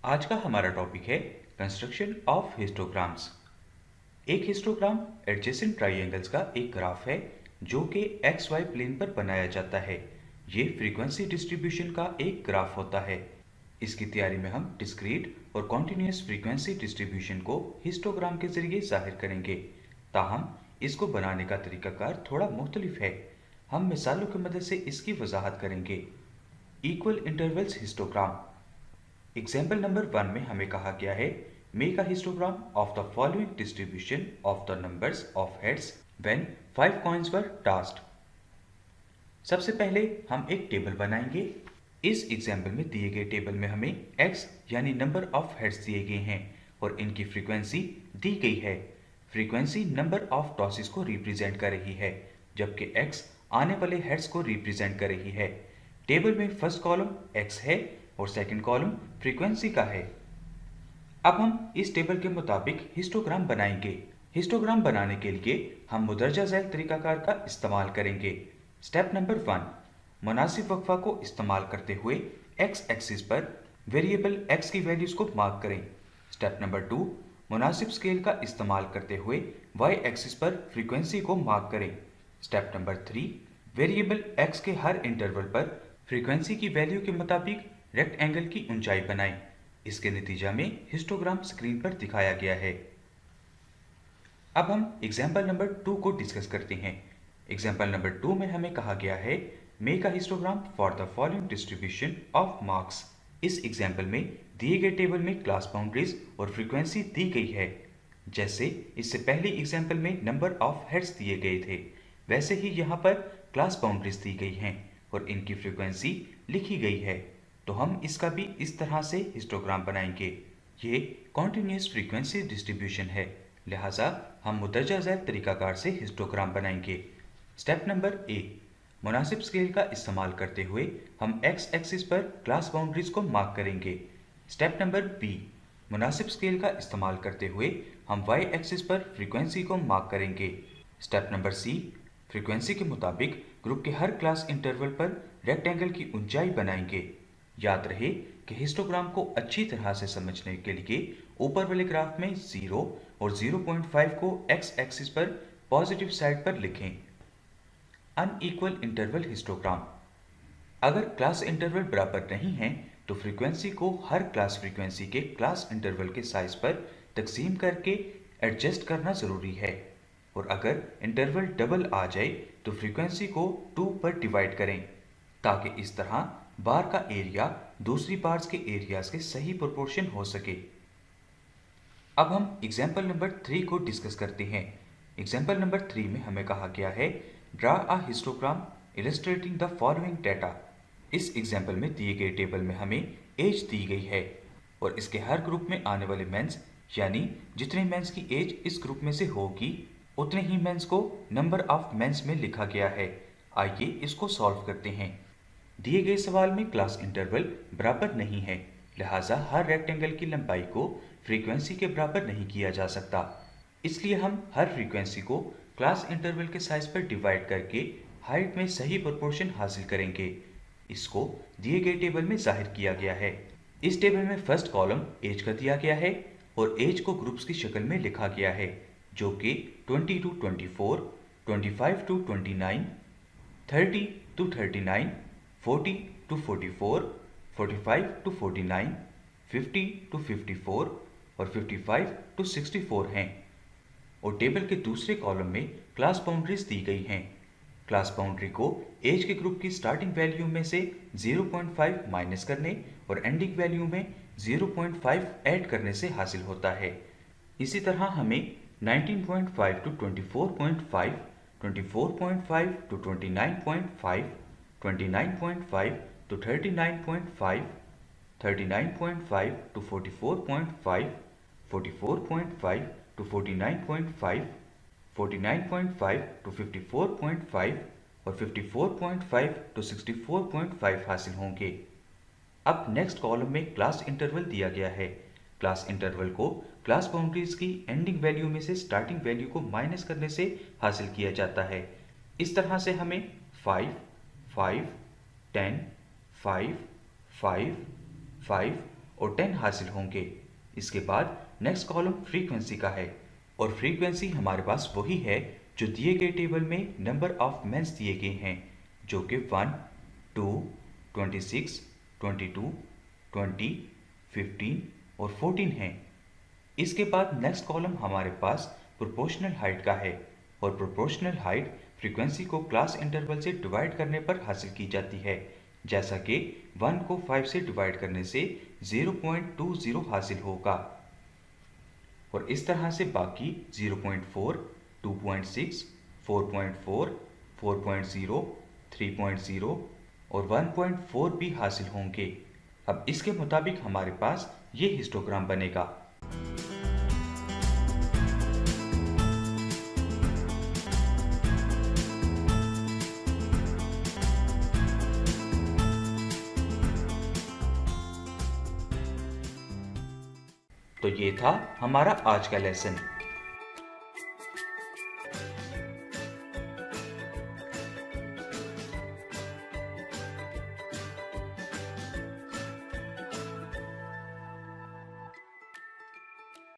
आज का हमारा टॉपिक है कंस्ट्रक्शन ऑफ हिस्टोग्राम्स। एक हिस्टोग्राम एडजेसेंट ट्राइएंगल्स का एक ग्राफ है जो कि एक्स वाई प्लेन पर बनाया जाता है। ये फ्रीक्वेंसी डिस्ट्रीब्यूशन का एक ग्राफ होता है। इसकी तैयारी में हम डिस्क्रीट और कॉन्टिन्यूस फ्रीक्वेंसी डिस्ट्रीब्यूशन को हिस्टोग्राम के जरिए जाहिर करेंगे। ताहम इसको बनाने का तरीकाकार थोड़ा मुख्तलिफ है। हम मिसालों की मदद से इसकी वजाहत करेंगे। Equal intervals histogram. Example number 1 में हमें कहा गया है make a histogram of the following distribution of the numbers of heads when 5 coins were tasked. सबसे पहले हम एक टेबल बनाएंगे। इस एग्जाम्पल में दिए गए टेबल में हमें x यानी नंबर ऑफ हेड्स दिए गए हैं और इनकी फ्रीक्वेंसी दी गई है। फ्रीक्वेंसी नंबर ऑफ टॉसेस को रिप्रेजेंट कर रही है जबकि x आने वाले हेड्स को रिप्रेजेंट कर रही है। टेबल में फर्स्ट कॉलम x है और सेकंड कॉलम फ्रीक्वेंसी का है। अब हम इस टेबल के मुताबिक हिस्टोग्राम बनाएंगे। हिस्टोग्राम बनाने के लिए हम मुदरजा झैल तरीकाकार का इस्तेमाल करेंगे। स्टेप नंबर 1, मुनासिब वक्फा को इस्तेमाल करते हुए x एक्सिस पर वेरिएबल x की वैल्यूज को मार्क करें। स्टेप नंबर 2, मुनासिब स्केल का इस्तेमाल करते हुए y एक्सिस पर फ्रीक्वेंसी को मार्क करें। स्टेप नंबर 3, वेरिएबल x के हर इंटरवल पर फ्रीक्वेंसी की वैल्यू के मुताबिक रेक्टेंगल की ऊंचाई बनाएं। इसके नतीजा में हिस्टोग्राम स्क्रीन पर दिखाया गया है। अब हम एग्जाम्पल नंबर 2 को डिस्कस करते हैं। एग्जाम्पल नंबर 2 में हमें कहा गया है make a histogram for the following distribution of marks. इस एग्जाम्पल में दिए गए टेबल में क्लास बाउंड्रीज और फ्रीक्वेंसी दी गई है। जैसे इससे पहले एग्जाम्पल में नंबर ऑफ हेड्स दिए गए थे, वैसे ही यहाँ पर क्लास बाउंड्रीज दी गई हैं और इनकी फ्रीक्वेंसी लिखी गई है। तो हम इसका भी इस तरह से हिस्टोग्राम बनाएंगे। ये कॉन्टिन्यूस फ्रीक्वेंसी डिस्ट्रीब्यूशन है, लिहाजा हम मुदरजा झैल तरीकाकार से हिस्टोग्राम बनाएंगे। स्टेप नंबर ए, मुनासिब स्केल का इस्तेमाल करते हुए हम एक्स एक्सिस पर क्लास बाउंड्रीज को मार्क करेंगे। स्टेप नंबर बी, मुनासिब स्केल का इस्तेमाल करते हुए हम वाई एक्सिस पर फ्रीक्वेंसी को मार्क करेंगे। स्टेप नंबर सी, फ्रीक्वेंसी के मुताबिक ग्रुप के हर क्लास इंटरवल पर रेक्टेंगल की ऊंचाई बनाएंगे। याद रहे कि हिस्टोग्राम को अच्छी तरह से समझने के लिए ऊपर वाले ग्राफ में 0 और 0.5 को x एक्सिस पर पॉजिटिव साइड पर लिखें। Unequal interval histogram. अगर क्लास इंटरवल बराबर नहीं है तो फ्रीक्वेंसी को हर क्लास फ्रीक्वेंसी के क्लास इंटरवल के साइज पर तकसीम करके एडजस्ट करना ज़रूरी है, और अगर इंटरवल डबल आ जाए तो फ्रीक्वेंसी को 2 पर डिवाइड करें ताकि इस तरह बार का एरिया दूसरी बार्स के एरियाज के सही प्रोपोर्शन हो सके। अब हम एग्जाम्पल नंबर 3 को डिस्कस करते हैं। एग्जाम्पल नंबर 3 में हमें कहा गया है draw a histogram illustrating the following data. इस एग्जाम्पल में दिए गए टेबल में हमें एज दी गई है और इसके हर ग्रुप में आने वाले मेंस यानी जितने मेंस की एज इस ग्रुप में से होगी उतने ही मेंस को नंबर ऑफ मेंस में लिखा गया है। आइए इसको सॉल्व करते हैं। दिए गए सवाल में क्लास इंटरवल बराबर नहीं है, लिहाजा हर रेक्टेंगल की लंबाई को फ्रीक्वेंसी के बराबर नहीं किया जा सकता। इसलिए हम हर फ्रीक्वेंसी को क्लास इंटरवल के साइज पर डिवाइड करके हाइट में सही प्रोपोर्शन हासिल करेंगे। इसको दिए गए टेबल में जाहिर किया गया है। इस टेबल में फर्स्ट कॉलम एज का दिया गया है और एज को ग्रुप्स की शक्ल में लिखा गया है जो कि 20 to 24, 25 to 29, 30 to 39, 40 to 44, 45 to 49, 50 to 54 और 55 to 64 हैं। और टेबल के दूसरे कॉलम में क्लास बाउंड्रीज दी गई हैं। क्लास बाउंड्री को एज के ग्रुप की स्टार्टिंग वैल्यू में से 0.5 माइनस करने और एंडिंग वैल्यू में 0.5 ऐड करने से हासिल होता है। इसी तरह हमें 19.5 to 24.5, 24.5 to 29.5, 29.5 to 39.5, 39.5 to 44.5, 44.5 to 49.5, 49.5 to 54.5 और 54.5 to 64.5 हासिल होंगे। अब नेक्स्ट कॉलम में क्लास इंटरवल दिया गया है। क्लास इंटरवल को क्लास बाउंड्रीज की एंडिंग वैल्यू में से स्टार्टिंग वैल्यू को माइनस करने से हासिल किया जाता है। इस तरह से हमें 5, 5, 10, 5, 5, 5 और 10 हासिल होंगे। इसके बाद नेक्स्ट कॉलम फ्रीक्वेंसी का है और फ्रीक्वेंसी हमारे पास वही है जो दिए गए टेबल में नंबर ऑफ मेंस दिए गए हैं, जो कि 1, 2, 26, 22, 20, 15 और 14 हैं। इसके बाद नेक्स्ट कॉलम हमारे पास प्रोपोर्शनल हाइट का है और प्रोपोर्शनल हाइट फ्रीक्वेंसी को क्लास इंटरवल से डिवाइड करने पर हासिल की जाती है, जैसा कि 1 को 5 से डिवाइड करने से 0.20 हासिल होगा और इस तरह से बाकी 0.4, 2.6, 4.4, 4.0, 3.0 और 1.4 भी हासिल होंगे। अब इसके मुताबिक हमारे पास ये हिस्टोग्राम बनेगा। तो ये था हमारा आज का लेसन।